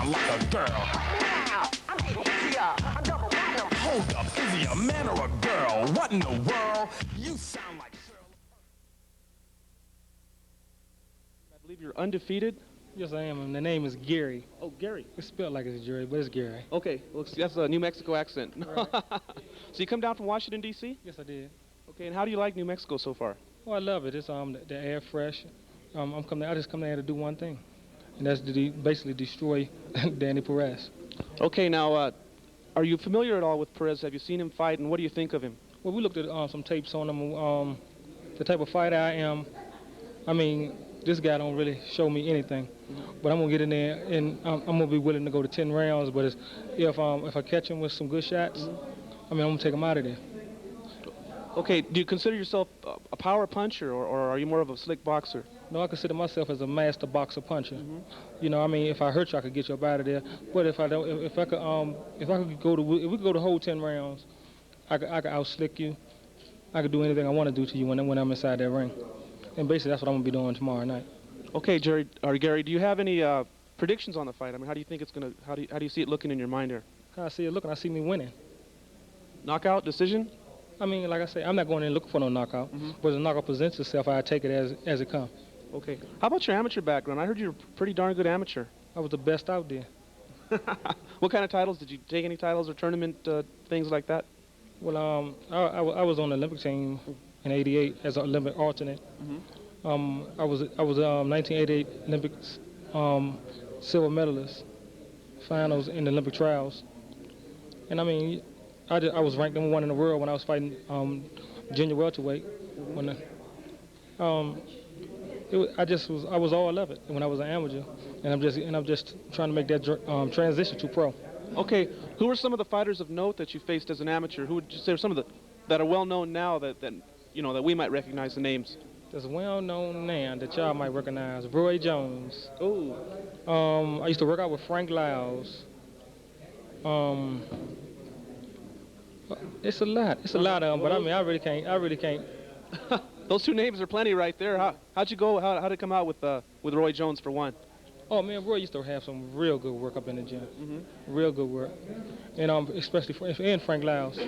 sound like a girl. Now, I'm easier. I'm double platinum. Hold up, is he a man or a girl? What in the world? You sound like I believe you're undefeated. Yes, I am, and the name is Gary. Oh, Gary. It's spelled like it's Jerry, but it's Gary. Okay, well, that's a New Mexico accent. Right. So you come down from Washington, D.C.? Yes, I did. Okay, and how do you like New Mexico so far? Oh, I love it. It's the air fresh. I just come there to do one thing, and that's to basically destroy Danny Perez. Okay, now, are you familiar at all with Perez? Have you seen him fight, and what do you think of him? Well, we looked at some tapes on him. The type of fighter I am, I mean, this guy don't really show me anything. But I'm gonna get in there, and I'm gonna be willing to go to 10 rounds. But if I catch him with some good shots, I mean, I'm gonna take him out of there. Okay, do you consider yourself a power puncher, or are you more of a slick boxer? No, I consider myself as a master boxer puncher. You know, I mean, if I hurt you, I could get you up out of there. But if I don't, if we could go the whole 10 rounds, I could out-slick you. I could do anything I want to do to you when I'm inside that ring. And basically, that's what I'm gonna be doing tomorrow night. Okay, Jerry or Gary, do you have any predictions on the fight? I mean, how do you think it's gonna? How do you see it looking in your mind here? How I see it looking, I see me winning. Knockout decision? I mean, like I say, I'm not going in looking for no knockout. But if the knockout presents itself, I take it as it comes. Okay. How about your amateur background? I heard you're a pretty darn good amateur. I was the best out there. What kind of titles? Did you take any titles or tournament things like that? Well, I was on the Olympic team in '88 as an Olympic alternate. I was 1988 Olympics silver medalist, finals in the Olympic trials. And I mean, I was ranked #1 in the world when I was fighting junior welterweight. When I was all of it when I was an amateur, and I'm just trying to make that transition to pro. Okay, who are some of the fighters of note that you faced as an amateur? Who would you say are some of that are well known now that you know that we might recognize the names? There's a well-known man that y'all might recognize, Roy Jones. Oh. I used to work out with Frank Lyles. It's a lot. It's a lot of them, but I mean, I really can't. Those two names are plenty right there. How'd you go? How'd it come out with Roy Jones for one? Oh man, Roy used to have some real good work up in the gym. Real good work, and especially Frank Lyles.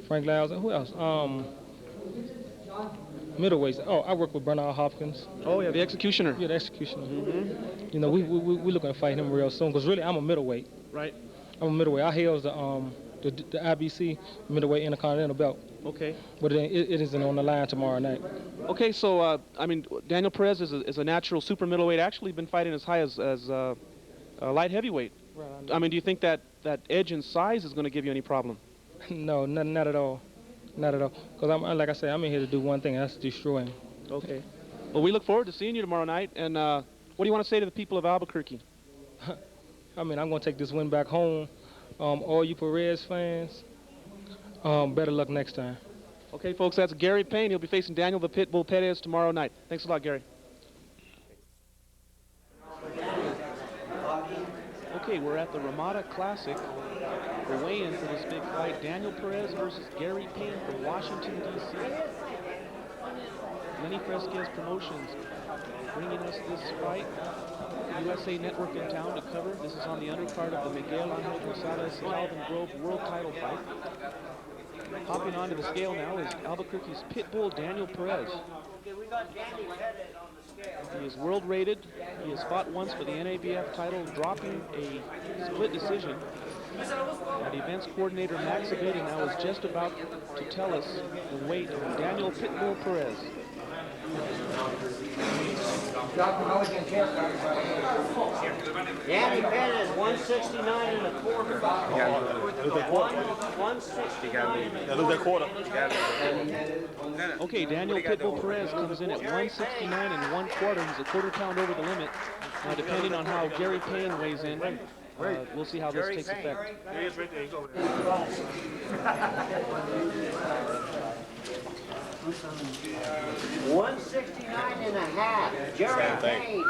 Frank Lyles, and who else? Middleweights. Oh, I work with Bernard Hopkins. Oh yeah, the executioner. Yeah, the executioner. You know, we looking to fight him real soon, because really I'm a middleweight. Right. I'm a middleweight. I held the IBC middleweight intercontinental belt. Okay. But it isn't on the line tomorrow night. Okay, so I mean, Daniel Perez is a natural super middleweight. Actually, been fighting as high as light heavyweight. Right. I mean, do you think that edge in size is going to give you any problem? No, not at all. Not at all. Because like I said, I'm in here to do one thing, and that's destroy him. Okay. Well, we look forward to seeing you tomorrow night. And what do you want to say to the people of Albuquerque? I mean, I'm going to take this win back home. All you Perez fans, better luck next time. Okay, folks, that's Gary Payne. He'll be facing Daniel the Pitbull Perez tomorrow night. Thanks a lot, Gary. Okay, we're at the Ramada Classic. The weigh-in for this big fight, Daniel Perez versus Gary Payne from Washington, D.C. Lenny Fresquez Promotions bringing us this fight. USA Network in town to cover. This is on the undercard of the Miguel Angel Gonzalez Calvin Grove World Title fight. Hopping onto the scale now is Albuquerque's Pitbull Daniel Perez. He is world rated. He has fought once for the NABF title, dropping a split decision. The events coordinator Max Abedi now is just about to tell us the weight of Daniel Pitbull Perez. Danny Perez 169 and a quarter. 160. Okay, Daniel Pitbull Perez comes in at 169 and 1/4. He's a quarter pound over the limit. Now, depending on how Gary Payne weighs in, we'll see how this takes effect. 169 and a half. Jerry Payne.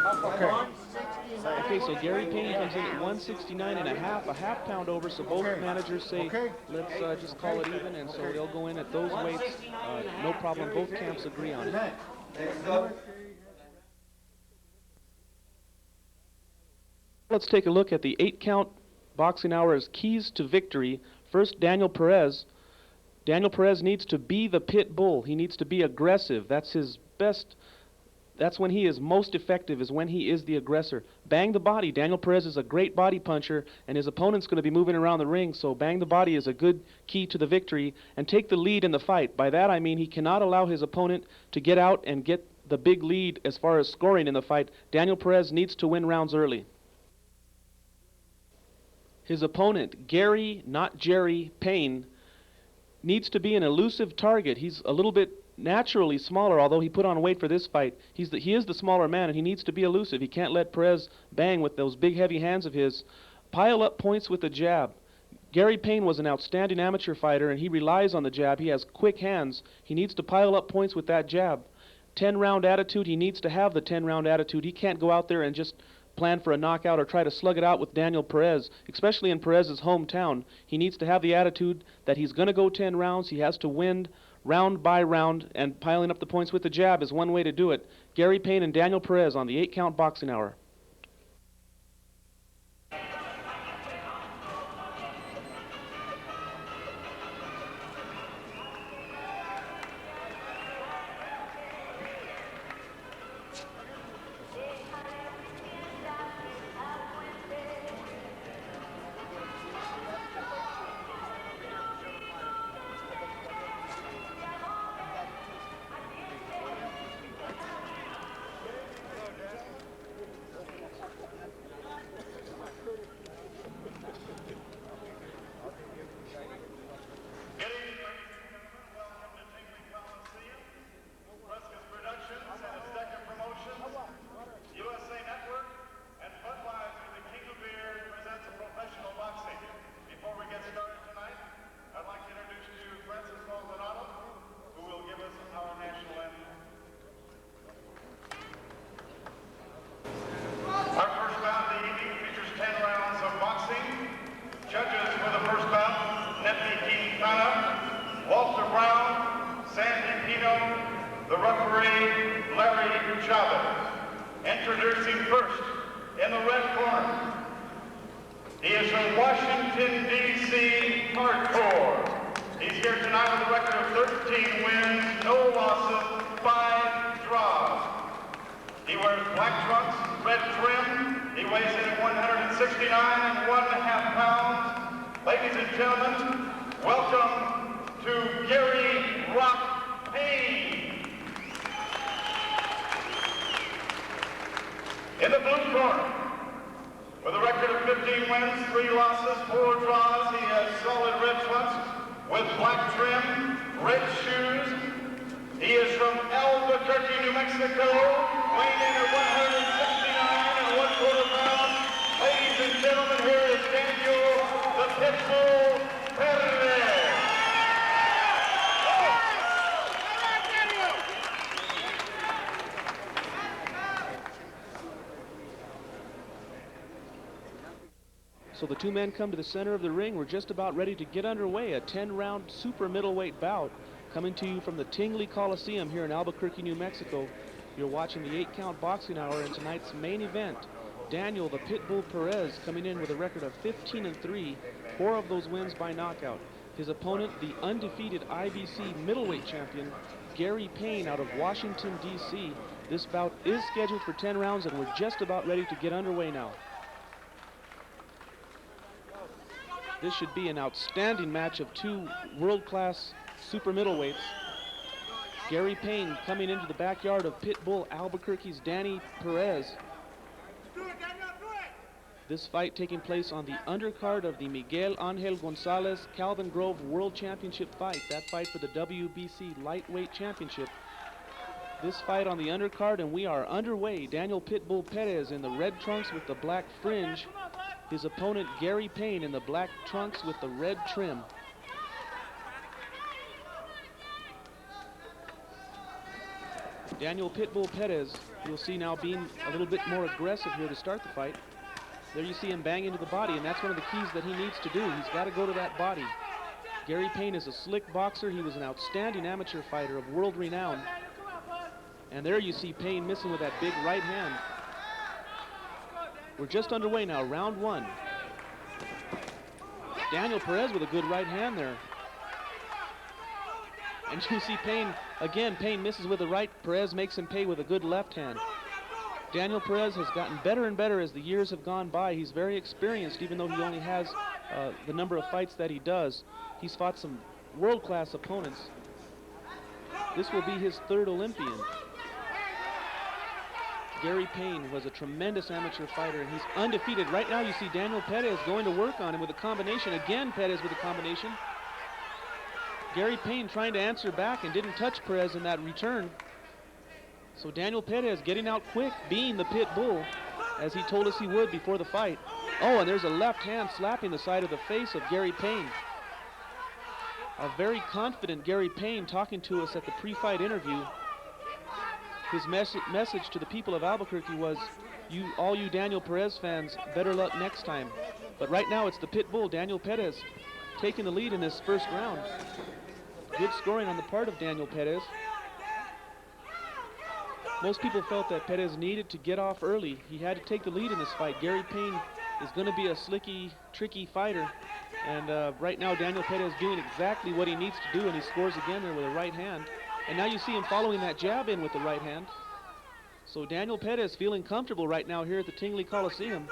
Okay, so Gary Payne comes in at 169 and a half pound over, so both managers say, let's just call it even, and so they'll go in at those weights. No problem, both camps agree on it. Let's take a look at the 8-count boxing hour's keys to victory. First, Daniel Perez. Daniel Perez needs to be the pit bull. He needs to be aggressive. That's his best. That's when he is most effective, is when he is the aggressor. Bang the body. Daniel Perez is a great body puncher, and his opponent's going to be moving around the ring, so bang the body is a good key to the victory, and take the lead in the fight. By that I mean he cannot allow his opponent to get out and get the big lead as far as scoring in the fight. Daniel Perez needs to win rounds early. His opponent, Gary, not Jerry, Payne, needs to be an elusive target. He's a little bit naturally smaller, although he put on weight for this fight. He is the smaller man, and he needs to be elusive. He can't let Perez bang with those big, heavy hands of his. Pile up points with the jab. Gary Payne was an outstanding amateur fighter, and he relies on the jab. He has quick hands. He needs to pile up points with that jab. 10-round attitude, he needs to have the 10-round attitude. He can't go out there and just plan for a knockout or try to slug it out with Daniel Perez, especially in Perez's hometown. He needs to have the attitude that he's going to go 10 rounds. He has to win round by round, and piling up the points with the jab is one way to do it. Gary Payne and Daniel Perez on the 8-count boxing hour. Introducing first, in the red corner, he is from Washington, D.C., hardcore. He's here tonight with a record of 13 wins, no losses, 5 draws. He wears black trunks, red trim. He weighs in at 169.5 pounds. Ladies and gentlemen, welcome to Gary "Rock" Payne. In the blue corner, with a record of 15 wins, 3 losses, 4 draws, he has solid red trunks with black trim, red shoes. He is from Albuquerque, New Mexico, weighing in at 169.25 pounds. Ladies and gentlemen, here is Daniel the Pitbull Perez. So the two men come to the center of the ring. We're just about ready to get underway. A 10-round super middleweight bout coming to you from the Tingley Coliseum here in Albuquerque, New Mexico. You're watching the 8-count boxing hour in tonight's main event. Daniel the Pitbull Perez coming in with a record of 15-3, 4 of those wins by knockout. His opponent, the undefeated IBC middleweight champion, Gary Payne out of Washington, D.C. This bout is scheduled for 10 rounds, and we're just about ready to get underway now. This should be an outstanding match of 2 world-class super middleweights. Gary Payne coming into the backyard of Pitbull Albuquerque's Danny Perez. This fight taking place on the undercard of the Miguel Angel Gonzalez Calvin Grove World Championship fight. That fight for the WBC Lightweight Championship. This fight on the undercard, and we are underway. Daniel Pitbull Perez in the red trunks with the black fringe. His opponent, Gary Payne, in the black trunks with the red trim. Daniel Pitbull Perez, you'll see now being a little bit more aggressive here to start the fight. There you see him bang into the body, and that's one of the keys that he needs to do. He's got to go to that body. Gary Payne is a slick boxer. He was an outstanding amateur fighter of world renown. And there you see Payne missing with that big right hand. We're just underway now, round one. Daniel Perez with a good right hand there. And you see Payne, again, Payne misses with the right. Perez makes him pay with a good left hand. Daniel Perez has gotten better and better as the years have gone by. He's very experienced, even though he only has the number of fights that he does. He's fought some world-class opponents. This will be his third Olympian. Gary Payne was a tremendous amateur fighter, and he's undefeated. Right now you see Daniel Perez going to work on him with a combination. Again, Perez with a combination. Gary Payne trying to answer back and didn't touch Perez in that return. So Daniel Perez getting out quick, being the pit bull, as he told us he would before the fight. Oh, and there's a left hand slapping the side of the face of Gary Payne. A very confident Gary Payne talking to us at the pre-fight interview. His message to the people of Albuquerque was, all you Daniel Perez fans, better luck next time. But right now it's the pit bull, Daniel Perez, taking the lead in this first round. Good scoring on the part of Daniel Perez. Most people felt that Perez needed to get off early. He had to take the lead in this fight. Gary Payne is going to be a slicky, tricky fighter. And right now Daniel Perez doing exactly what he needs to do, and he scores again there with a right hand. And now you see him following that jab in with the right hand. So Daniel Perez feeling comfortable right now here at the Tingley Coliseum.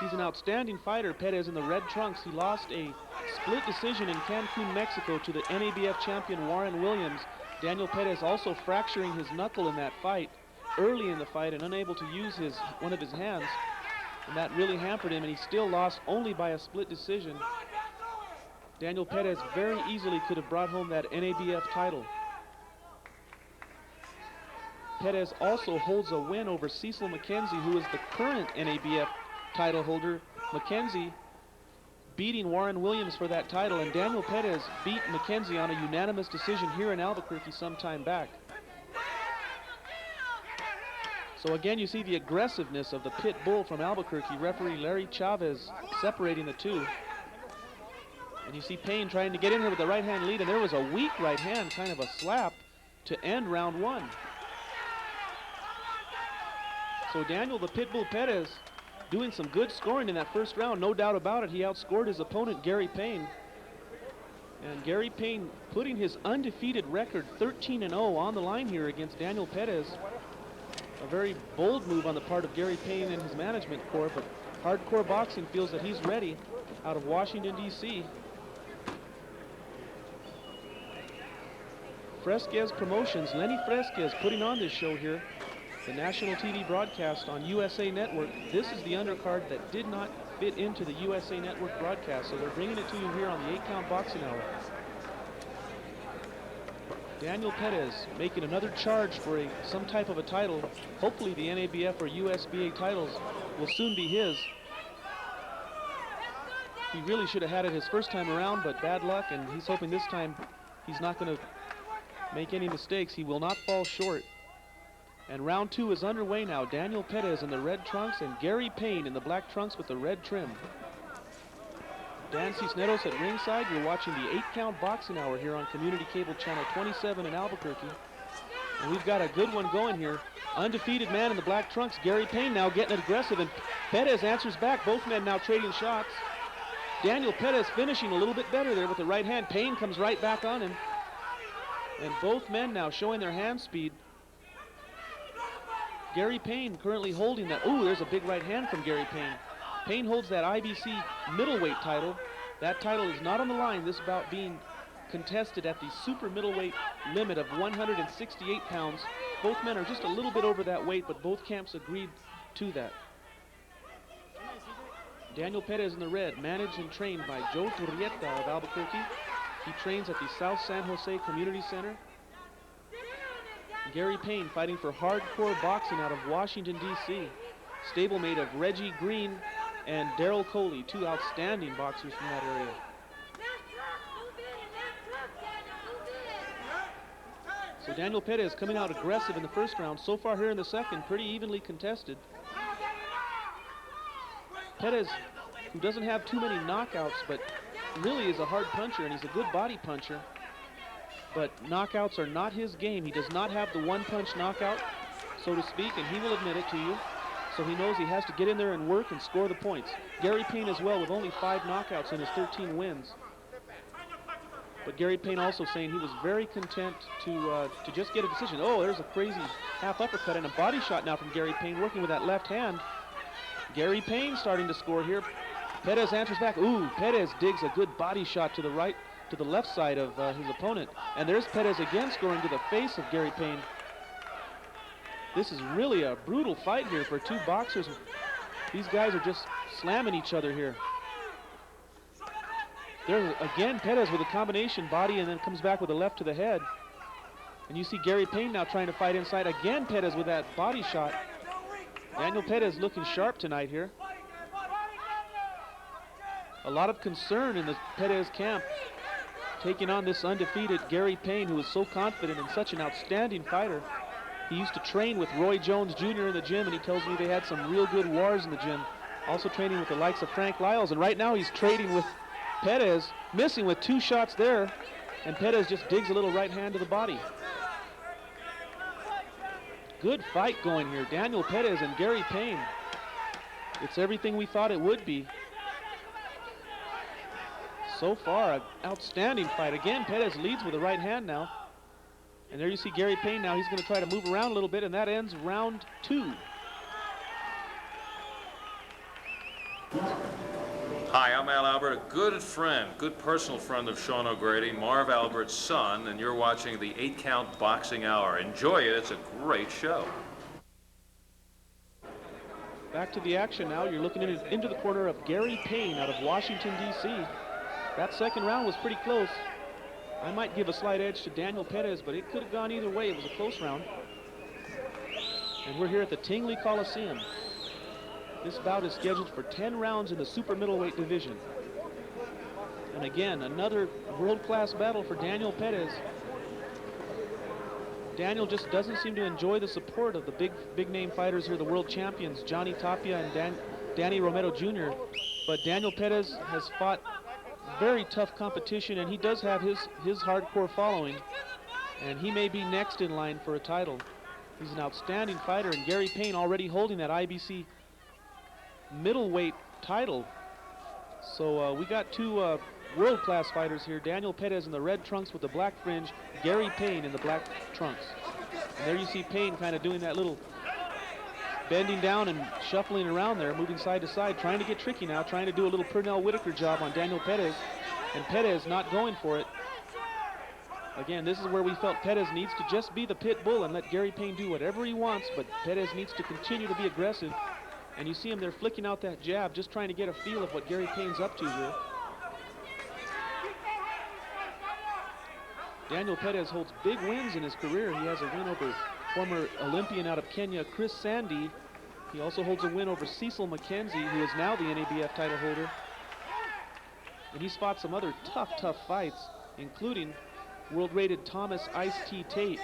He's an outstanding fighter. Perez in the red trunks. He lost a split decision in Cancun, Mexico to the NABF champion Warren Williams. Daniel Perez also fracturing his knuckle in that fight early in the fight and unable to use one of his hands. And that really hampered him, and he still lost only by a split decision. Daniel Perez very easily could have brought home that NABF title. Perez also holds a win over Cecil McKenzie, who is the current NABF title holder. McKenzie beating Warren Williams for that title, and Daniel Perez beat McKenzie on a unanimous decision here in Albuquerque some time back. So again, you see the aggressiveness of the pit bull from Albuquerque, referee Larry Chavez separating the two. And you see Payne trying to get in here with the right hand lead, and there was a weak right hand, kind of a slap, to end round one. So Daniel the Pitbull Perez doing some good scoring in that first round, no doubt about it. He outscored his opponent, Gary Payne. And Gary Payne putting his undefeated record 13-0 on the line here against Daniel Perez. A very bold move on the part of Gary Payne and his management corps, but Hardcore Boxing feels that he's ready out of Washington, D.C. Fresquez Promotions, Lenny Fresquez putting on this show here. The national TV broadcast on USA Network. This is the undercard that did not fit into the USA Network broadcast, so they're bringing it to you here on the 8-Count Boxing Hour. Daniel Perez making another charge for some type of a title. Hopefully the NABF or USBA titles will soon be his. He really should have had it his first time around, but bad luck, and he's hoping this time he's not going to make any mistakes. He will not fall short. And round two is underway now. Daniel Perez in the red trunks and Gary Payne in the black trunks with the red trim. Dan Cisneros at ringside. You're watching the 8-Count Boxing Hour here on Community Cable Channel 27 in Albuquerque. And we've got a good one going here. Undefeated man in the black trunks, Gary Payne now getting aggressive, and Perez answers back. Both men now trading shots. Daniel Perez finishing a little bit better there with the right hand. Payne comes right back on him. And both men now showing their hand speed. Gary Payne currently holding that. Ooh, there's a big right hand from Gary Payne. Payne holds that IBC middleweight title. That title is not on the line. This bout being contested at the super middleweight limit of 168 pounds. Both men are just a little bit over that weight, but both camps agreed to that. Daniel Perez in the red, managed and trained by Joe Turrieta of Albuquerque. He trains at the South San Jose Community Center. Gary Payne fighting for Hardcore Boxing out of Washington, D.C. Stablemate of Reggie Green and Daryl Coley, two outstanding boxers from that area. So Daniel Perez coming out aggressive in the first round. So far here in the second, pretty evenly contested. Perez, who doesn't have too many knockouts, but really is a hard puncher, and he's a good body puncher. But knockouts are not his game. He does not have the one-punch knockout, so to speak, and he will admit it to you. so he knows he has to get in there and work and score the points. Gary Payne as well, with only 5 knockouts in his 13 wins. But Gary Payne also saying he was very content to just get a decision. Oh, there's a crazy half uppercut and a body shot now from Gary Payne, working with that left hand. Gary Payne starting to score here. Perez answers back. Ooh, Perez digs a good body shot to the right, to the left side of his opponent. And there's Perez again scoring to the face of Gary Payne. This is really a brutal fight here for 2 boxers. These guys are just slamming each other here. There's again Perez with a combination body and then comes back with a left to the head. And you see Gary Payne now trying to fight inside. Again Perez with that body shot. Daniel Perez looking sharp tonight here. A lot of concern in the Perez camp, taking on this undefeated Gary Payne, who is so confident and such an outstanding fighter. He used to train with Roy Jones Jr. in the gym, and he tells me they had some real good wars in the gym. Also training with the likes of Frank Lyles, and right now he's trading with Perez, missing with 2 shots there, and Perez just digs a little right hand to the body. Good fight going here, Daniel Perez and Gary Payne. It's everything we thought it would be. So far, an outstanding fight. Again, Perez leads with the right hand now. And there you see Gary Payne now. He's going to try to move around a little bit, and that ends round 2. Hi, I'm Al Albert, a good friend, good personal friend of Sean O'Grady, Marv Albert's son, and you're watching the 8-Count Boxing Hour. Enjoy it. It's a great show. Back to the action now. You're looking into the corner of Gary Payne out of Washington, D.C. That second round was pretty close. I might give a slight edge to Daniel Perez, but it could have gone either way. It was a close round. And we're here at the Tingley Coliseum. This bout is scheduled for 10 rounds in the super middleweight division. And again, another world-class battle for Daniel Perez. Daniel just doesn't seem to enjoy the support of the big-name fighters here, the world champions, Johnny Tapia and Danny Romero Jr. But Daniel Perez has fought very tough competition, and he does have his hardcore following, and he may be next in line for a title. He's an outstanding fighter, and Gary Payne already holding that IBC middleweight title. So we got 2 world-class fighters here. Daniel Perez in the red trunks with the black fringe, Gary Payne in the black trunks. And there you see Payne kind of doing that little bending down and shuffling around there, moving side to side, trying to get tricky now, trying to do a little Pernell Whitaker job on Daniel Perez, and Perez not going for it. Again, this is where we felt Perez needs to just be the pit bull and let Gary Payne do whatever he wants, but Perez needs to continue to be aggressive. And you see him there flicking out that jab, just trying to get a feel of what Gary Payne's up to here. Daniel Perez holds big wins in his career. He has a win over former Olympian out of Kenya, Chris Sandy. He also holds a win over Cecil McKenzie, who is now the NABF title holder. And he's fought some other tough fights, including world-rated Thomas Ice-T Tate.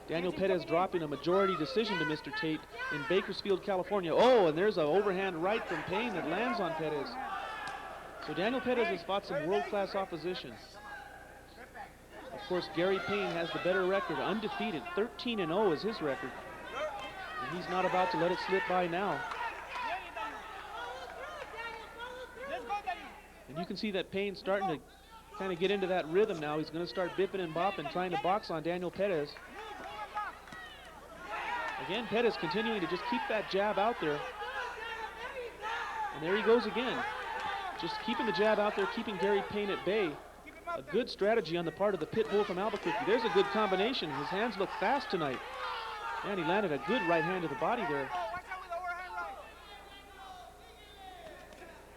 Daniel Perez dropping a majority decision to Mr. Tate in Bakersfield, California. Oh, and there's an overhand right from Payne that lands on Perez. So Daniel Perez has fought some world-class opposition. Of course, Gary Payne has the better record, undefeated. 13-0 is his record. And he's not about to let it slip by now. And you can see that Payne's starting to kind of get into that rhythm now. He's going to start bipping and bopping, trying to box on Daniel Perez. Again, Perez continuing to just keep that jab out there. And there he goes again. Just keeping the jab out there, keeping Gary Payne at bay. A good strategy on the part of the pit bull from Albuquerque. There's a good combination. His hands look fast tonight. And he landed a good right hand to the body there.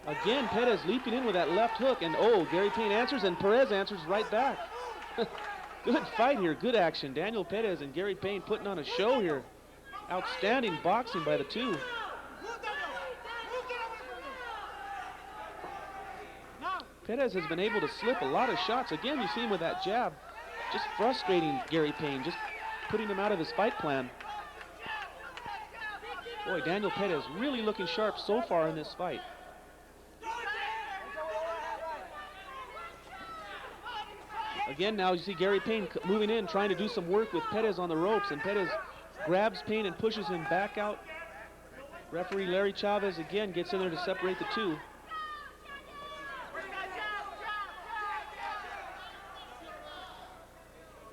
Again, Perez leaping in with that left hook. And oh, Gary Payne answers, and Perez answers right back. Good fight here, good action. Daniel Perez and Gary Payne putting on a show here. Outstanding boxing by the 2. Perez has been able to slip a lot of shots. Again, you see him with that jab, just frustrating Gary Payne, just putting him out of his fight plan. Boy, Daniel Perez really looking sharp so far in this fight. Again, now you see Gary Payne moving in, trying to do some work with Perez on the ropes, and Perez grabs Payne and pushes him back out. Referee Larry Chavez again gets in there to separate the two.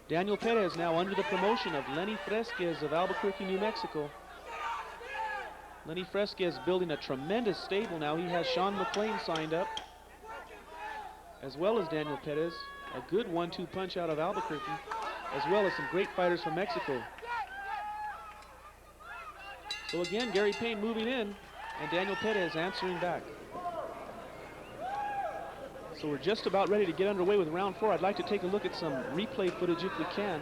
Daniel Perez now under the promotion of Lenny Fresquez of Albuquerque, New Mexico. Lenny Fresquez building a tremendous stable now. He has Sean McLean signed up, as well as Daniel Perez. A good 1-2 punch out of Albuquerque, as well as some great fighters from Mexico. So again, Gary Payne moving in, and Daniel Perez answering back. So we're just about ready to get underway with round 4. I'd like to take a look at some replay footage if we can.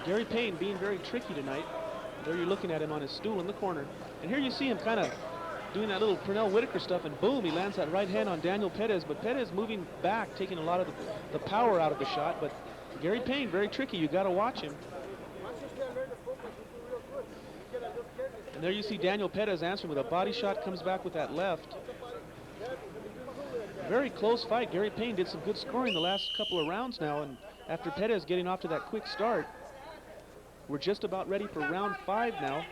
Gary Payne being very tricky tonight. There you're looking at him on his stool in the corner. And here you see him kind of doing that little Pernell Whitaker stuff, and boom, he lands that right hand on Daniel Perez. But Perez moving back, taking a lot of the power out of the shot. But Gary Payne, very tricky. You got to watch him. And there you see Daniel Perez answering with a body shot, comes back with that left. Very close fight. Gary Payne did some good scoring the last couple of rounds now, and after Perez getting off to that quick start, we're just about ready for round 5 now.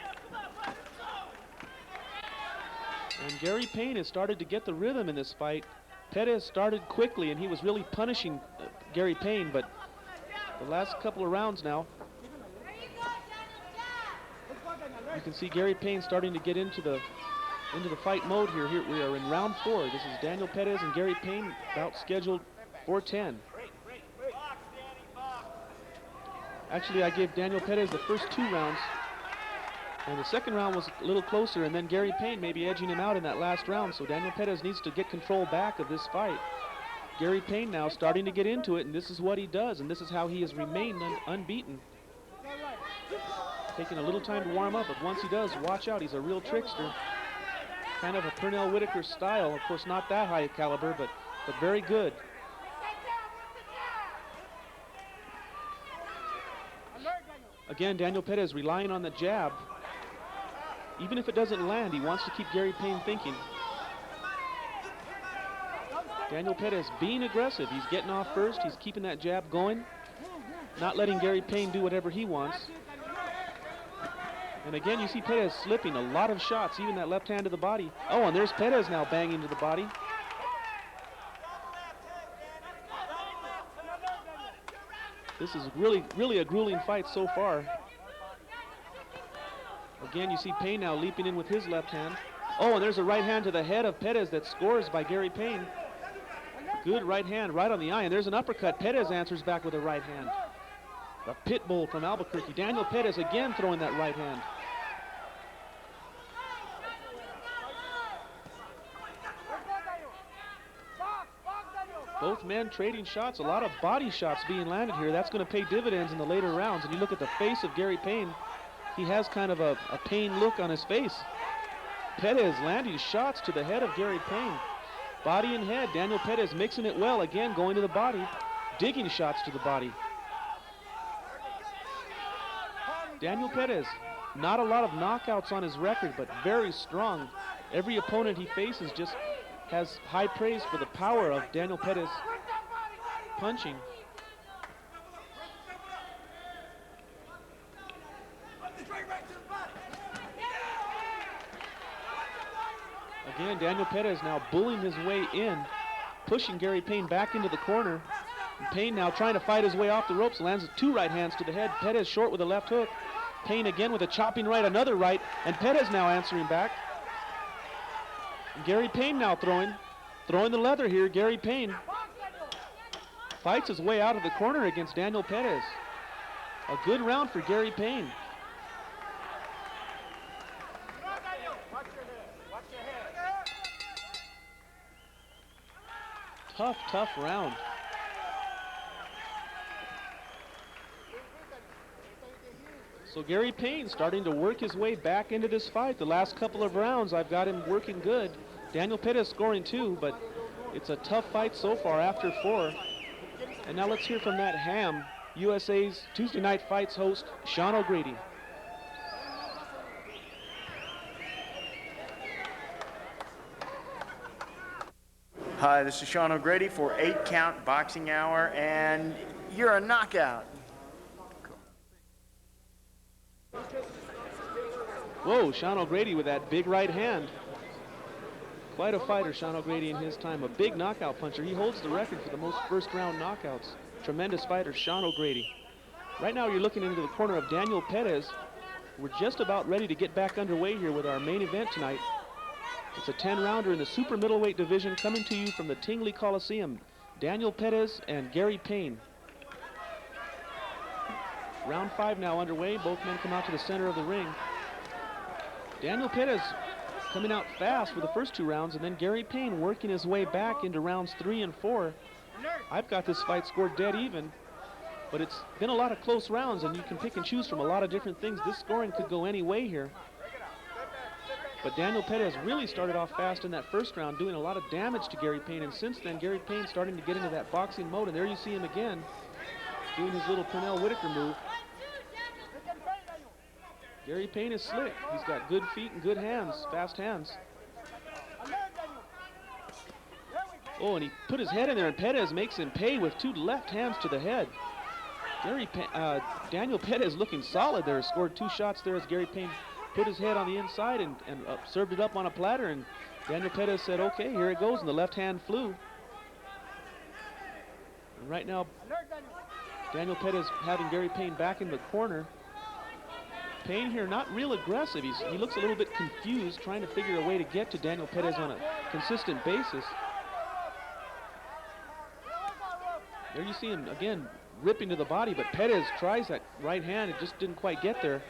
And Gary Payne has started to get the rhythm in this fight. Perez started quickly, and he was really punishing Gary Payne, but the last couple of rounds now, you can see Gary Payne starting to get into the fight mode here. Here we are in round 4. This is Daniel Perez and Gary Payne, bout scheduled for 10. Actually, I gave Daniel Perez the first 2 rounds, and the second round was a little closer, and then Gary Payne may be edging him out in that last round, so Daniel Perez needs to get control back of this fight. Gary Payne now starting to get into it, and this is what he does, and this is how he has remained unbeaten. Taking a little time to warm up, but once he does, watch out, he's a real trickster. Kind of a Pernell Whitaker style, of course not that high caliber, but very good. Again, Daniel Perez relying on the jab. Even if it doesn't land, he wants to keep Gary Payne thinking. Daniel Perez being aggressive. He's getting off first. He's keeping that jab going, not letting Gary Payne do whatever he wants. And again, you see Perez slipping a lot of shots, even that left hand to the body. Oh, and there's Perez now banging to the body. This is really a grueling fight so far. Again, you see Payne now leaping in with his left hand. Oh, and there's a right hand to the head of Perez that scores by Gary Payne. Good right hand right on the eye, and there's an uppercut. Perez answers back with a right hand. The pit bull from Albuquerque. Daniel Perez again throwing that right hand. Both men trading shots, a lot of body shots being landed here. That's going to pay dividends in the later rounds. And you look at the face of Gary Payne, he has kind of a pain look on his face. Perez landing shots to the head of Gary Payne. Body and head, Daniel Perez mixing it well, again going to the body, digging shots to the body. Daniel Perez, not a lot of knockouts on his record, but very strong. Every opponent he faces just has high praise for the power of Daniel Perez punching. Again, Daniel Perez now bullying his way in, pushing Gary Payne back into the corner. And Payne now trying to fight his way off the ropes, lands 2 right hands to the head. Perez short with a left hook. Payne again with a chopping right, another right, and Perez now answering back. And Gary Payne now throwing the leather here. Gary Payne fights his way out of the corner against Daniel Perez. A good round for Gary Payne. Tough round. So Gary Payne starting to work his way back into this fight. The last couple of rounds, I've got him working good. Daniel Perez scoring 2, but it's a tough fight so far after 4. And now let's hear from that ham, USA's Tuesday Night Fights host, Sean O'Grady. Hi, this is Sean O'Grady for 8 Count Boxing Hour, and you're a knockout. Whoa, Sean O'Grady with that big right hand. Quite a fighter, Sean O'Grady in his time. A big knockout puncher. He holds the record for the most first-round knockouts. Tremendous fighter, Sean O'Grady. Right now you're looking into the corner of Daniel Perez. We're just about ready to get back underway here with our main event tonight. It's a 10-rounder in the super middleweight division coming to you from the Tingley Coliseum. Daniel Perez and Gary Payne. Round 5 now underway. Both men come out to the center of the ring. Daniel Perez coming out fast for the first 2 rounds, and then Gary Payne working his way back into rounds 3 and 4. I've got this fight scored dead even, but it's been a lot of close rounds, and you can pick and choose from a lot of different things. This scoring could go any way here. But Daniel Perez really started off fast in that first round, doing a lot of damage to Gary Payne, and since then Gary Payne starting to get into that boxing mode, and there you see him again doing his little Pernell Whitaker move. Gary Payne is slick. He's got good feet and good hands, fast hands. Oh, and he put his head in there, and Perez makes him pay with 2 left hands to the head. Daniel Perez looking solid there. Scored 2 shots there as Gary Payne put his head on the inside and served it up on a platter, and Daniel Perez said, okay, here it goes, and the left hand flew. And right now, Daniel Perez having Gary Payne back in the corner. Payne here not real aggressive. He looks a little bit confused, trying to figure a way to get to Daniel Perez on a consistent basis. There you see him again ripping to the body, but Perez tries that right hand. It just didn't quite get there.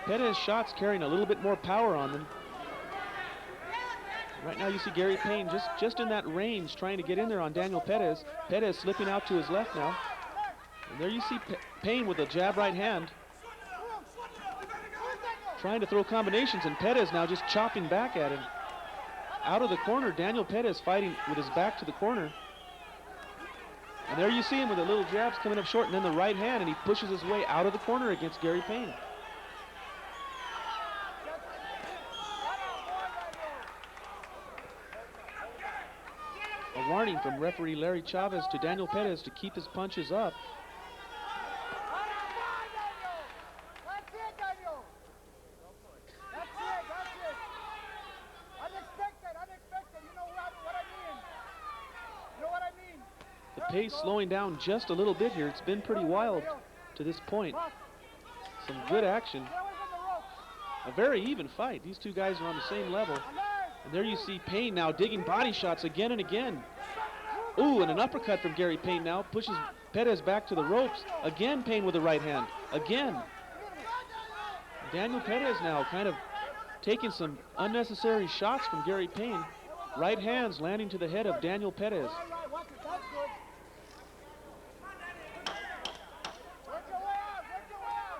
Perez's shots carrying a little bit more power on them. Right now you see Gary Payne just in that range, trying to get in there on Daniel Perez. Perez slipping out to his left now. And there you see Payne with a jab right hand, trying to throw combinations, and Perez now just chopping back at him. Out of the corner, Daniel Perez fighting with his back to the corner. And there you see him with the little jabs coming up short, and then the right hand, and he pushes his way out of the corner against Gary Payne. A warning from referee Larry Chavez to Daniel Perez to keep his punches up. Pace slowing down just a little bit here. It's been pretty wild to this point. Some good action. A very even fight. These 2 guys are on the same level. And there you see Payne now digging body shots again and again. Ooh, and an uppercut from Gary Payne now pushes Perez back to the ropes. Again, Payne with the right hand. Again. Daniel Perez now kind of taking some unnecessary shots from Gary Payne. Right hands landing to the head of Daniel Perez.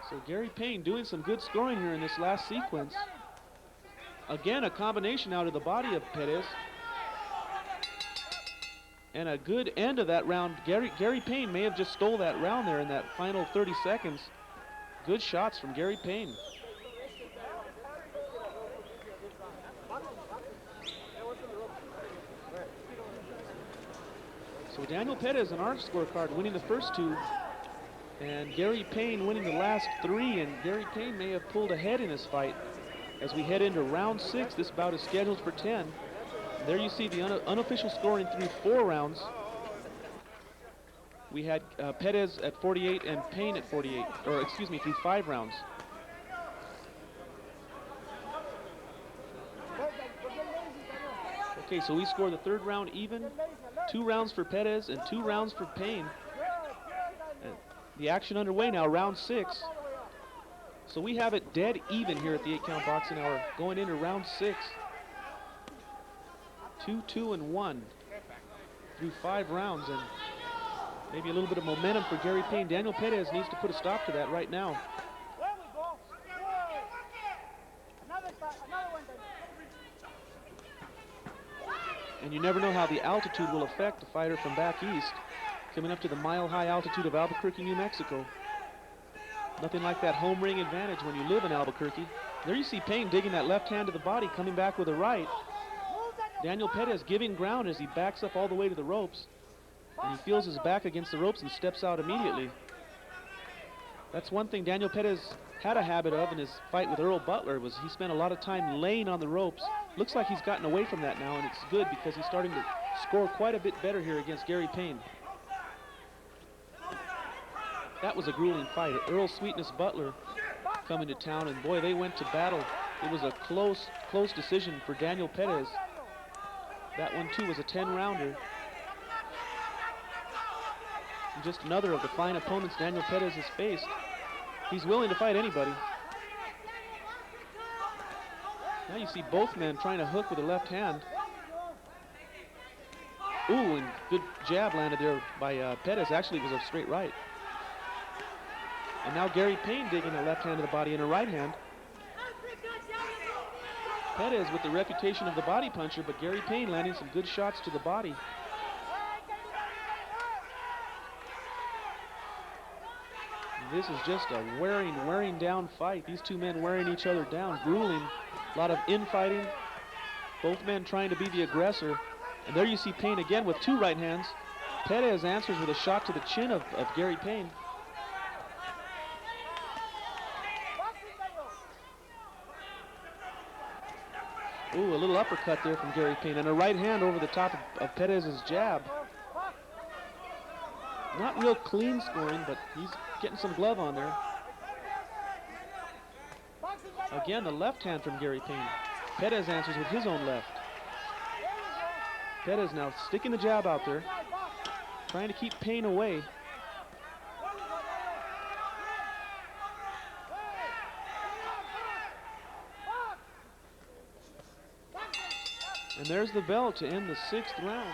So Gary Payne doing some good scoring here in this last sequence. Again, a combination out of the body of Perez. And a good end of that round. Gary Payne may have just stole that round there in that final 30 seconds. Good shots from Gary Payne. So Daniel Perez on our scorecard winning the first 2. And Gary Payne winning the last 3, and Gary Payne may have pulled ahead in this fight. As we head into round 6, this bout is scheduled for 10. There you see the unofficial scoring through 4 rounds. We had Perez at 48 and Payne at 48, or excuse me, through 5 rounds. Okay, so we score the 3rd round even. 2 rounds for Perez and 2 rounds for Payne. The action underway now, round 6. So we have it dead even here at the 8-count boxing hour, going into round 6. 2, 2, and 1 through 5 rounds, and maybe a little bit of momentum for Gary Payne. Daniel Perez needs to put a stop to that right now. And you never know how the altitude will affect a fighter from back east, coming up to the mile-high altitude of Albuquerque, New Mexico. Nothing like that home ring advantage when you live in Albuquerque. There you see Payne digging that left hand to the body, coming back with a right. Daniel Perez giving ground as he backs up all the way to the ropes. And he feels his back against the ropes and steps out immediately. That's one thing Daniel Perez had a habit of in his fight with Earl Butler, was he spent a lot of time laying on the ropes. Looks like he's gotten away from that now, and it's good because he's starting to score quite a bit better here against Gerry Payne. That was a grueling fight. Earl Sweetness Butler coming to town, and boy, they went to battle. It was a close decision for Daniel Perez. That one too was a 10-rounder. And just another of the fine opponents Daniel Perez has faced. He's willing to fight anybody. Now you see both men trying to hook with the left hand. Ooh, and good jab landed there by Perez. Actually, it was a straight right. And now Gerry Payne digging a left hand to the body and a right hand. Perez with the reputation of the body puncher, but Gerry Payne landing some good shots to the body. This is just a wearing down fight. These two men wearing each other down, grueling. A lot of infighting. Both men trying to be the aggressor. And there you see Payne again with two right hands. Perez answers with a shot to the chin of Gerry Payne. Ooh, a little uppercut there from Gerry Payne, and a right hand over the top of Perez's jab. Not real clean scoring, but he's getting some glove on there. Again, the left hand from Gerry Payne. Perez answers with his own left. Perez now sticking the jab out there, trying to keep Payne away. And there's the bell to end the 6th round.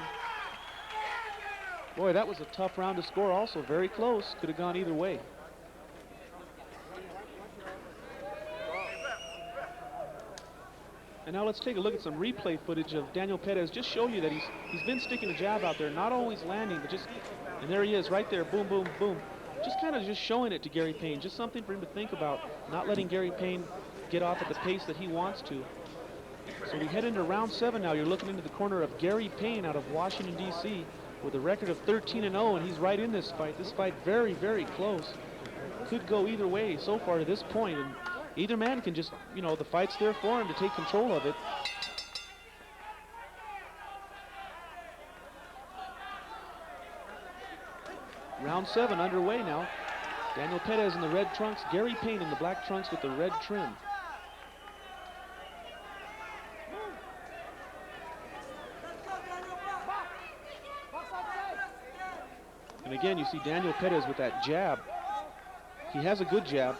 Boy, that was a tough round to score also. Very close. Could have gone either way. And now let's take a look at some replay footage of Daniel Perez. Just show you that he's been sticking the jab out there, not always landing, but just, and there he is right there, boom, boom, boom. Just kind of just showing it to Gerry Payne. Just something for him to think about, not letting Gerry Payne get off at the pace that he wants to. So we head into round 7 now. You're looking into the corner of Gerry Payne out of Washington, D.C. with a record of 13-0, and he's right in this fight. This fight very, very close. Could go either way so far to this point, and either man can just, you know, the fight's there for him to take control of it. Round 7 underway now. Daniel Perez in the red trunks, Gerry Payne in the black trunks with the red trim. And again, you see Daniel Perez with that jab. He has a good jab,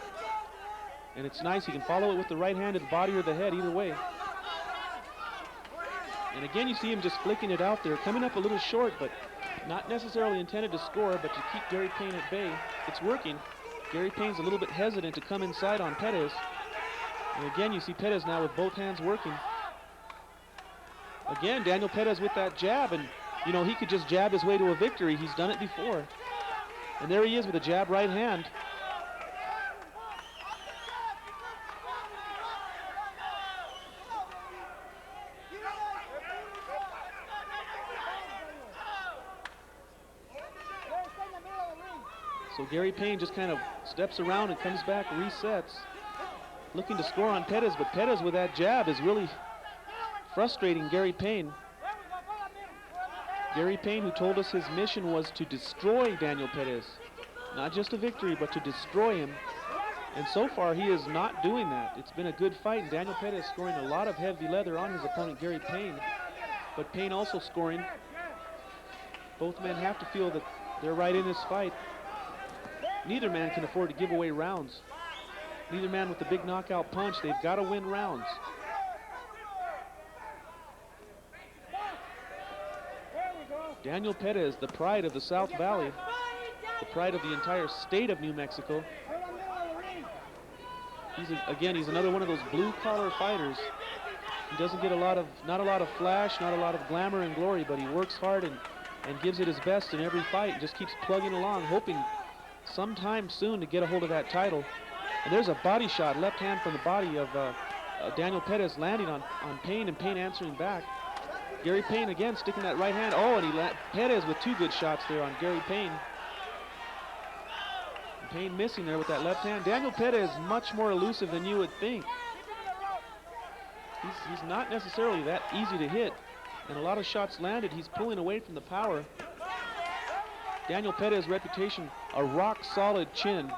and it's nice. He can follow it with the right hand to the body or the head, either way. And again, you see him just flicking it out there, coming up a little short, but not necessarily intended to score, but to keep Gerry Payne at bay. It's working. Gerry Payne's a little bit hesitant to come inside on Perez. And again, you see Perez now with both hands working. Again, Daniel Perez with that jab, and you know, he could just jab his way to a victory. He's done it before. And there he is with a jab right hand. So Gerry Payne just kind of steps around and comes back, resets, looking to score on Perez, but Perez with that jab is really frustrating Gerry Payne. Gerry Payne, who told us his mission was to destroy Daniel Perez. Not just a victory, but to destroy him. And so far, he is not doing that. It's been a good fight, and Daniel Perez scoring a lot of heavy leather on his opponent, Gerry Payne. But Payne also scoring. Both men have to feel that they're right in this fight. Neither man can afford to give away rounds. Neither man with the big knockout punch. They've got to win rounds. Daniel Perez, the pride of the South Valley, the pride of the entire state of New Mexico. He's another one of those blue-collar fighters. He doesn't get not a lot of flash, not a lot of glamour and glory, but he works hard and gives it his best in every fight and just keeps plugging along, hoping sometime soon to get a hold of that title. And there's a body shot, left hand from the body of Daniel Perez landing on Payne, and Payne answering back. Gerry Payne again sticking that right hand. Oh, and Perez with two good shots there on Gerry Payne. Payne missing there with that left hand. Daniel Perez much more elusive than you would think. He's not necessarily that easy to hit, and a lot of shots landed. He's pulling away from the power. Daniel Perez's reputation, a rock-solid chin.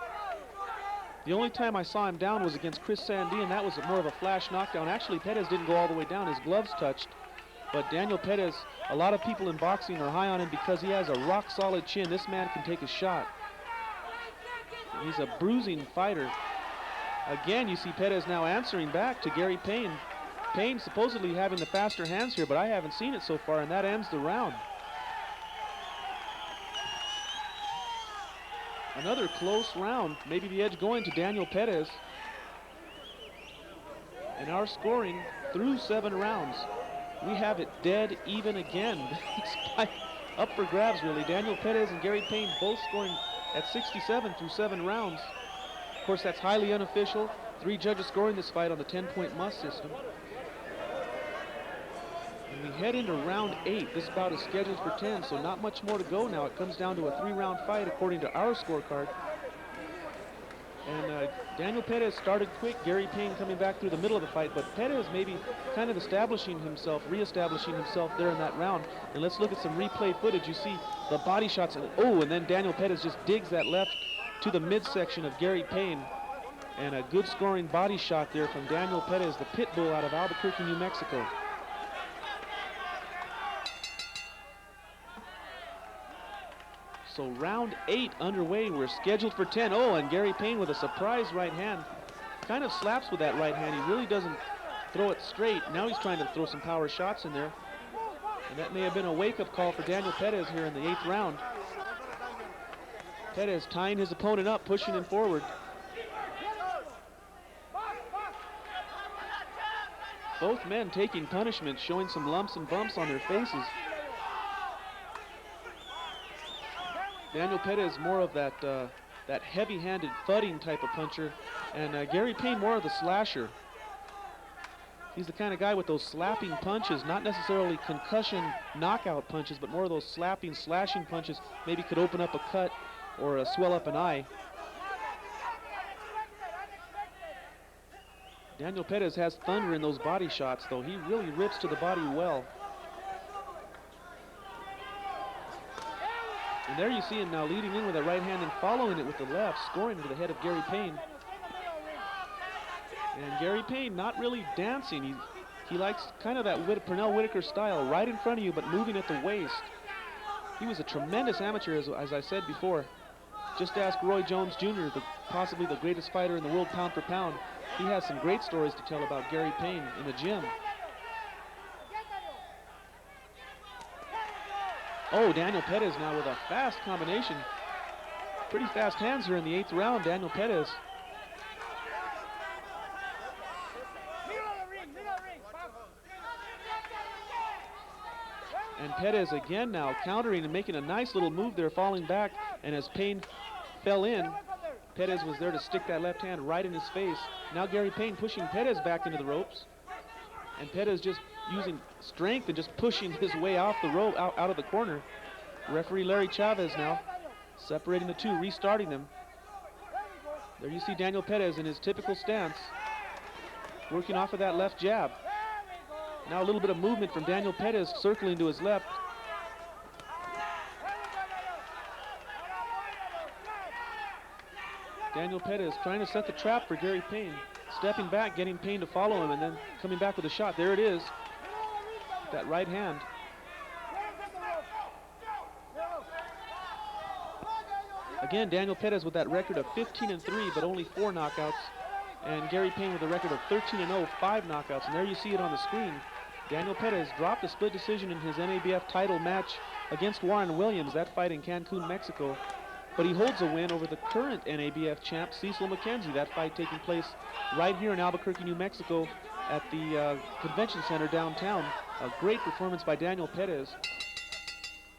The only time I saw him down was against Chris Sandee, and that was more of a flash knockdown. Actually, Perez didn't go all the way down. His gloves touched. But Daniel Perez, a lot of people in boxing are high on him because he has a rock-solid chin. This man can take a shot. He's a bruising fighter. Again, you see Perez now answering back to Gary Payne. Payne supposedly having the faster hands here, but I haven't seen it so far, and that ends the round. Another close round, maybe the edge going to Daniel Perez. And our scoring through 7 rounds, we have it dead even again. Up for grabs, really. Daniel Perez and Gary Payne both scoring at 67 through 7 rounds. Of course, that's highly unofficial. 3 judges scoring this fight on the 10-point must system. And we head into round 8. This bout is scheduled for 10, so not much more to go now. It comes down to a 3-round fight according to our scorecard. And Daniel Perez started quick. Gary Payne coming back through the middle of the fight, but Perez maybe kind of establishing himself, reestablishing himself there in that round. And let's look at some replay footage. You see the body shots, and then Daniel Perez just digs that left to the midsection of Gary Payne. And a good scoring body shot there from Daniel Perez, the pit bull out of Albuquerque, New Mexico. So round 8 underway. We're scheduled for 10. Oh, and Gary Payne with a surprise right hand. Kind of slaps with that right hand. He really doesn't throw it straight. Now he's trying to throw some power shots in there. And that may have been a wake-up call for Daniel Perez here in the 8th round. Perez tying his opponent up, pushing him forward. Both men taking punishment, showing some lumps and bumps on their faces. Daniel Perez more of that that heavy-handed thudding type of puncher, and Gary Payne more of the slasher. He's the kind of guy with those slapping punches, not necessarily concussion knockout punches, but more of those slapping, slashing punches. Maybe could open up a cut or swell up an eye. Daniel Perez has thunder in those body shots, though. He really rips to the body well. And there you see him now leading in with a right hand and following it with the left, scoring to the head of Gary Payne. And Gary Payne not really dancing. He likes kind of that Pernell Whitaker style, right in front of you, but moving at the waist. He was a tremendous amateur, as I said before. Just ask Roy Jones Jr., possibly the greatest fighter in the world pound for pound. He has some great stories to tell about Gary Payne in the gym. Oh, Daniel Perez now with a fast combination. Pretty fast hands here in the 8th round, Daniel Perez. And Perez again now countering and making a nice little move there, falling back. And as Payne fell in, Perez was there to stick that left hand right in his face. Now Gary Payne pushing Perez back into the ropes. And Perez just using strength and just pushing his way off the rope, out of the corner. Referee Larry Chavez now separating the two, restarting them. There you see Daniel Perez in his typical stance, working off of that left jab. Now a little bit of movement from Daniel Perez, circling to his left. Daniel Perez trying to set the trap for Gary Payne. Stepping back, getting Payne to follow him, and then coming back with a shot. There it is. That right hand. Again, Daniel Perez with that record of 15-3, but only 4 knockouts. And Gary Payne with a record of 13-0, 5 knockouts. And there you see it on the screen. Daniel Perez dropped a split decision in his NABF title match against Warren Williams, that fight in Cancun, Mexico. But he holds a win over the current NABF champ, Cecil McKenzie. That fight taking place right here in Albuquerque, New Mexico at the convention center downtown. A great performance by Daniel Perez.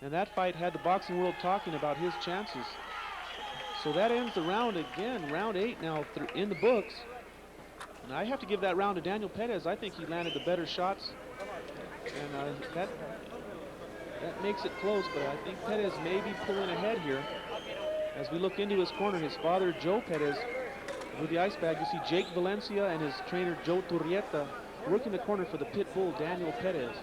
And that fight had the boxing world talking about his chances. So that ends the round again. Round 8 now in the books. And I have to give that round to Daniel Perez. I think he landed the better shots. And that makes it close, but I think Perez may be pulling ahead here. As we look into his corner, his father, Joe Perez, with the ice bag, you see Jake Valencia and his trainer, Joe Turrieta, working the corner for the pit bull, Daniel Perez.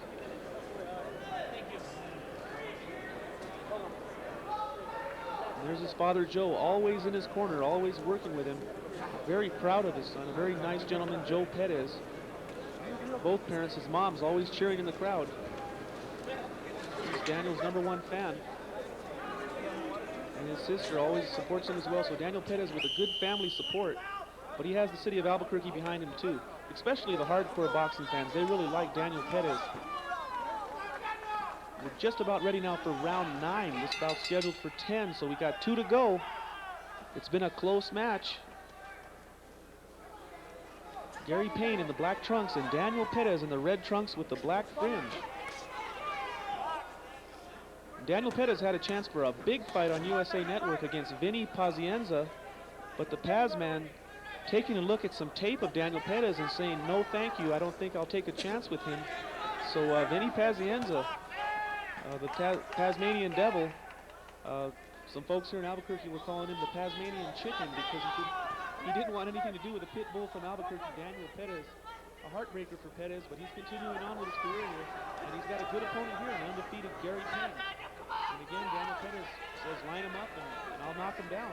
And there's his father, Joe, always in his corner, always working with him. Very proud of his son, a very nice gentleman, Joe Perez. Both parents, his mom's always cheering in the crowd. He's Daniel's #1 fan. And his sister always supports him as well. So Daniel Perez with a good family support. But he has the city of Albuquerque behind him too. Especially the hardcore boxing fans. They really like Daniel Perez. We're just about ready now for round 9. This bout's scheduled for 10, so we got 2 to go. It's been a close match. Gerry Payne in the black trunks and Daniel Perez in the red trunks with the black fringe. Daniel Perez had a chance for a big fight on USA Network against Vinny Pazienza, but the Paz man taking a look at some tape of Daniel Perez and saying, no thank you, I don't think I'll take a chance with him. So Vinny Pazienza, the Tasmanian Devil, some folks here in Albuquerque were calling him the Tasmanian Chicken because he didn't want anything to do with the pit bull from Albuquerque, Daniel Perez. A heartbreaker for Perez, but he's continuing on with his career here, and he's got a good opponent here, an undefeated Gerry Payne. And again, Daniel Perez says, line him up and I'll knock him down.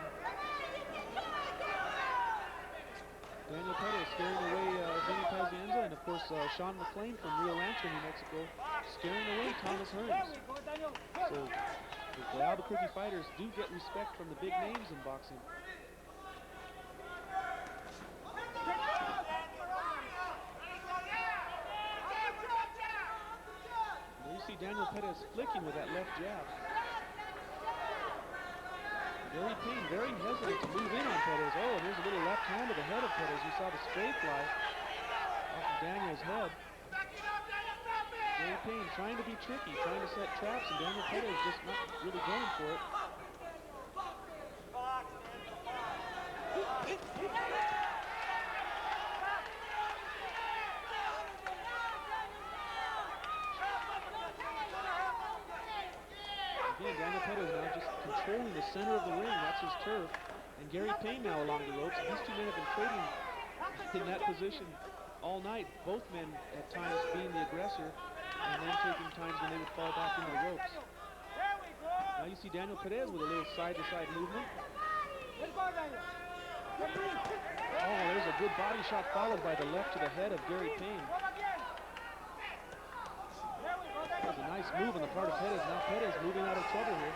Daniel Perez scaring away Vinny Pazienza, and of course Sean McLean from Rio Rancho, New Mexico, scaring away Thomas Hearns. So the Albuquerque fighters do get respect from the big names in boxing. There you see Daniel Perez flicking with that left jab. Gerry Payne very hesitant to move in on Perez. Oh, and there's a little left hand to the head of Perez. You saw the straight fly off of Daniel's head. Gerry Payne trying to be tricky, trying to set traps, and Daniel Perez just not really going for it. Again, Daniel Perez now just controlling the center of the ring. That's his turf. And Gerry Payne now along the ropes. These two men have been trading in that position all night. Both men at times being the aggressor and then taking times when they would fall back into the ropes. Now you see Daniel Perez with a little side-to-side movement. Oh, there's a good body shot followed by the left to the head of Gerry Payne. That was a nice move on the part of Perez. Now Perez moving out of trouble here.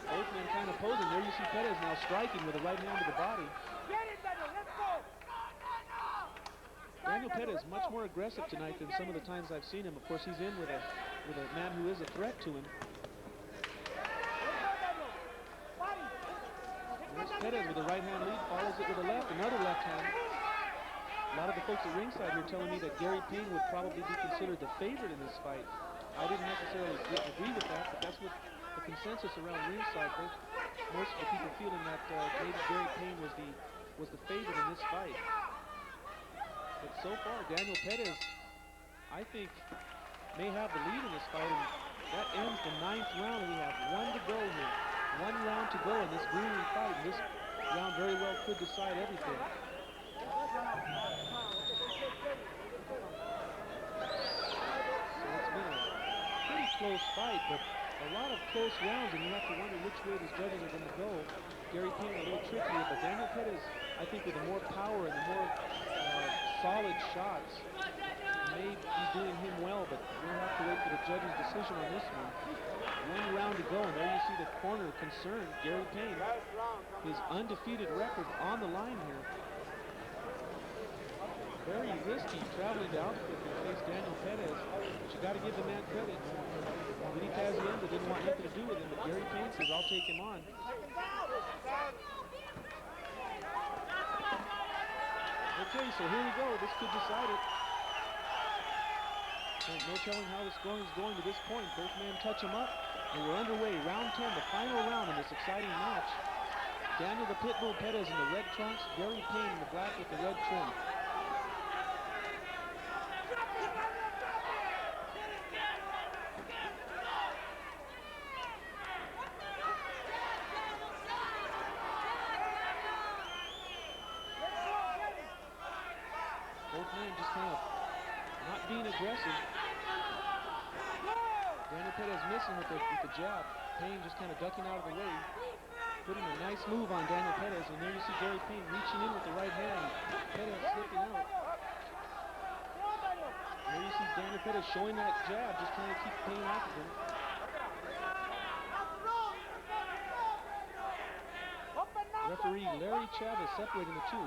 Both men kind of posing. There you see Perez now striking with a right hand to the body. Daniel Perez much more aggressive tonight than some of the times I've seen him. Of course, he's in with a man who is a threat to him. There's Perez with a right hand lead, follows it with a left, another left hand. A lot of the folks at ringside here telling me that Gerry Payne would probably be considered the favorite in this fight. I didn't necessarily agree with that, but that's what the consensus around ringside. Most of the people feeling that maybe Gerry Payne was the favorite in this fight. But so far, Daniel Perez, I think, may have the lead in this fight, and that ends the 9th round, and we have 1 to go here. 1 round to go in this grueling fight. This round very well could decide everything. So it's been a pretty close fight, but a lot of close rounds, and you have to wonder which way these judges are going to go. Gerry Payne a little trickier, but Daniel Perez, I think, with the more power and the more solid shots, may be doing him well, but we'll have to wait for the judge's decision on this one. 1 round to go, and there you see the corner concerned, Gerry Payne. His undefeated record on the line here. Very risky traveling to Albuquerque to face Daniel Perez, but you got to give the man credit. Vinny Pazienza didn't want nothing to do with him, but Gerry Payne says, I'll take him on. Okay, so here we go. This could decide it. No telling how this is going to this point. Both men touch him up, and we're underway. Round 10, the final round in this exciting match. Daniel the Pitbull Perez in the red trunks, Gerry Payne in the black with the red trim. both men just kind of not being aggressive. Daniel Perez missing with the jab. Payne just kind of ducking out of the way. Putting a nice move on Daniel Perez, and there you see Gerry Payne reaching in with the right hand. Perez slipping out. There you see Daniel Perez showing that jab, just trying to keep Payne off of him. Referee Larry Chavez separating the two.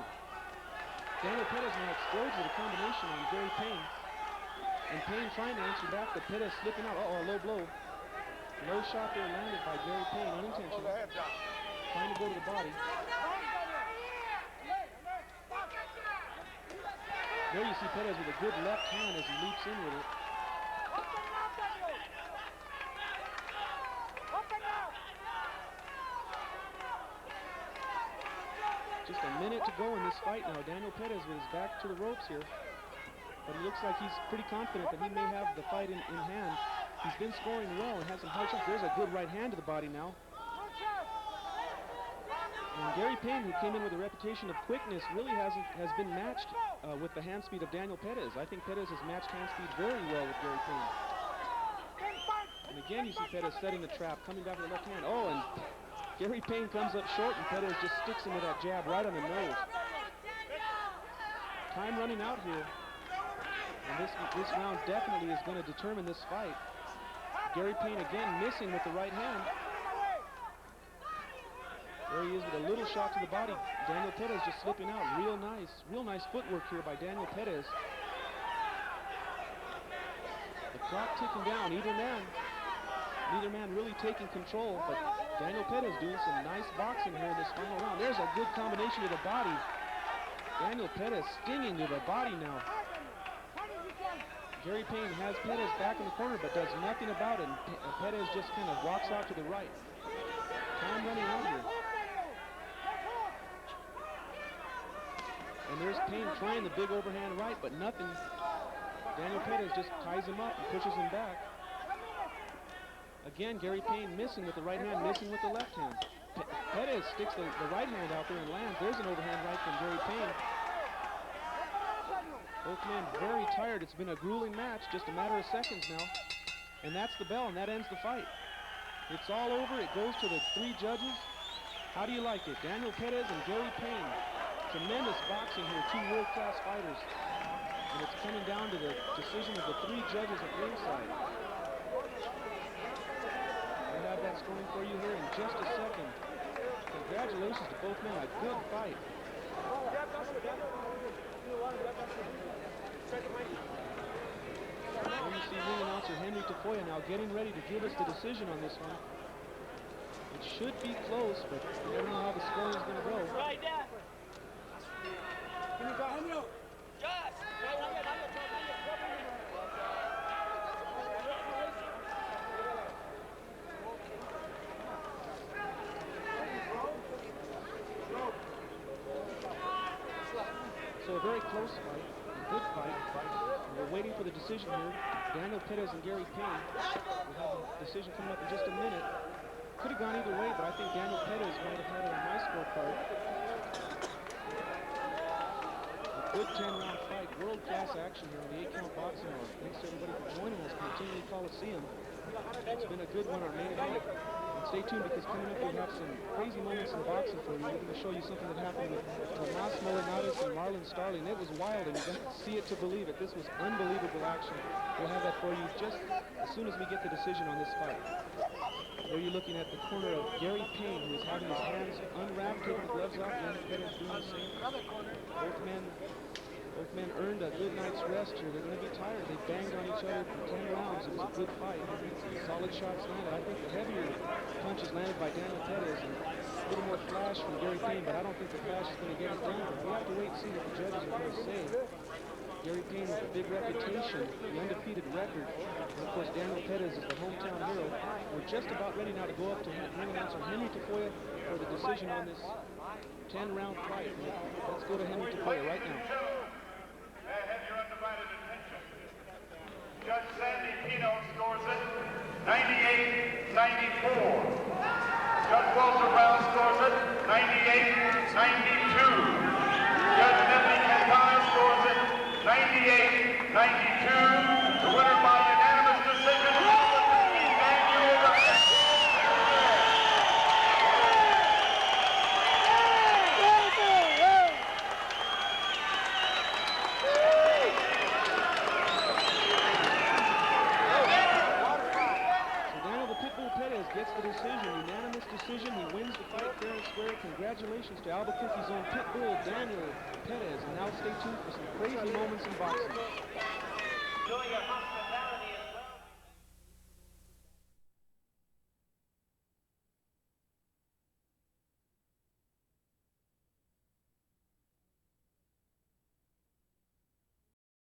Daniel Perez now explodes with a combination on Gerry Payne. And Payne trying to answer back, but Perez slipping out. Uh-oh, a low blow. Low shot there landed by Gerry Payne, unintentional. Trying to go to the body. There you see Perez with a good left hand as he leaps in with it. Just a minute to go in this fight now. Daniel Perez with his back to the ropes here. But he looks like he's pretty confident that he may have the fight in hand. He's been scoring well and has some hard shots. There's a good right hand to the body now. And Gerry Payne, who came in with a reputation of quickness, really has been matched with the hand speed of Daniel Perez. I think Perez has matched hand speed very well with Gerry Payne. And again, you see Perez setting the trap, coming back with the left hand. Oh, and Gerry Payne comes up short, and Perez just sticks him with that jab right on the nose. Time running out here. And this round definitely is going to determine this fight. Gerry Payne again missing with the right hand. There he is with a little shot to the body. Daniel Perez just slipping out. Real nice footwork here by Daniel Perez. The clock ticking down. Neither man really taking control, but Daniel Perez doing some nice boxing here in this final round. There's a good combination to the body. Daniel Perez stinging to the body now. Gerry Payne has Perez back in the corner, but does nothing about it. And Perez just kind of walks out to the right. Time running out here. And there's Payne trying the big overhand right, but nothing. Daniel Perez just ties him up and pushes him back. Again, Gerry Payne missing with the right hand, missing with the left hand. Perez sticks the right hand out there and lands. There's an overhand right from Gerry Payne. Both men very tired. It's been a grueling match, just a matter of seconds now. And that's the bell, and that ends the fight. It's all over. It goes to the three judges. How do you like it? Daniel Perez and Gerry Payne. Tremendous boxing here, two world-class fighters. And it's coming down to the decision of the three judges at ringside. We'll have that scoring for you here in just a second. Congratulations to both men. A good fight. Now you see ring announcer Henry Tafoya now getting ready to give us the decision on this one. It should be close, but we don't know how the scoring is going to go. Right there. So a very close fight, a good fight. We're waiting for the decision here. Daniel Perez and Gerry Payne. We'll have the decision coming up in just a minute. Could have gone either way, but I think Daniel Perez might have had it on my scorecard. A good 10-round fight, world-class action here on the 8-count boxing hour. Thanks to everybody for joining us from the Tingley Coliseum. It's been a good one, our main event. And stay tuned, because coming up we have some crazy moments in boxing for you. We're going to show you something that happened with Tomas Molinares and Marlon Starling. It was wild, and you're going to see it to believe it. This was unbelievable action. We'll have that for you just as soon as we get the decision on this fight. There you're looking at the corner of Gerry Payne, who is having his hands unwrapped, taking the gloves off. Daniel Perez doing the same. Both men earned a good night's rest here. They're going to be tired. They banged on each other for 10 rounds. It was a good fight. Solid shots landed. I think the heavier punches landed by Daniel Perez, and a little more flash from Gerry Payne, but I don't think the flash is going to get it done. But we have to wait and see what the judges are going to say. Gerry Payne with a big reputation, the undefeated record. And of course, Daniel Perez is the hometown hero. We're just about ready now to go up to ring announcer Henry Tafoya for the decision on this 10-round fight. Let's go to Henry Tafoya right now. Have your undivided attention. Judge Sandy Pino scores it 98-94. Judge Walter Brown scores it 98-92. Judge Nedley Quintana scores it 98-93. the winner by unanimous decision, Daniel. Perez gets the decision, unanimous decision. He wins the fight fair and square. Congratulations to Albuquerque's own pit bull, Daniel Perez. And now stay tuned for some crazy moments in boxing.